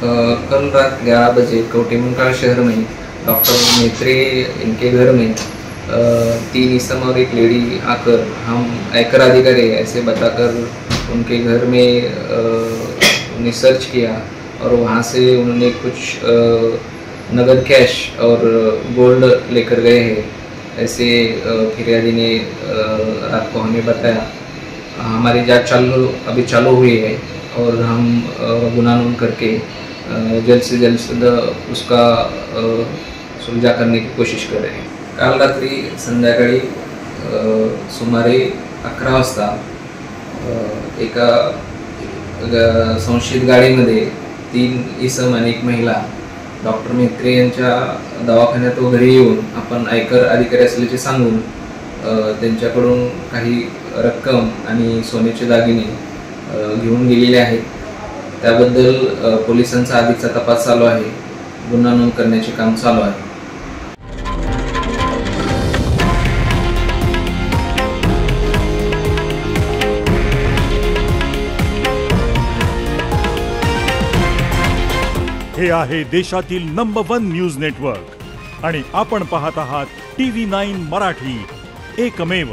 कल रात 11 बजे कोटिमंकाल शहर में डॉक्टर मेत्रे इनके घर में 3 इसम और एक लेडी आकर हम आयकर अधिकारी ऐसे बताकर उनके घर में उन्हें सर्च किया और वहाँ से उन्होंने कुछ नगद कैश और गोल्ड लेकर गए हैं, ऐसे फिरियादी ने रात को हमें बताया। हमारी जांच अभी चालू हुई है और हम गुनाह नोंद करके जल्द से जल्द उसका सुलझा करने की कोशिश कर रहे हैं। काल रात्री संध्याकाळी सुमारे 11 वाजता एका संशयित गाडीमध्ये 3 इसम आणि एक महिला डॉक्टर मेत्रे यांच्या दवाखान्यात वगैरे येऊन आपण आयकर अधिकारी असल्याचे सांगून त्यांच्याकडून काही रक्कम आणि सोन्याचे दागिने घेऊन गेलेले आहेत। त्याबद्दल पोलिसांचा अधिकचा तपास चालू आहे, गुन्हा नोंद करण्याचे काम चालू आहे। हे आहे देशातील नंबर 1 न्यूज नेटवर्क आणि आपण पाहत आहात TV9 मराठी, एकमेव।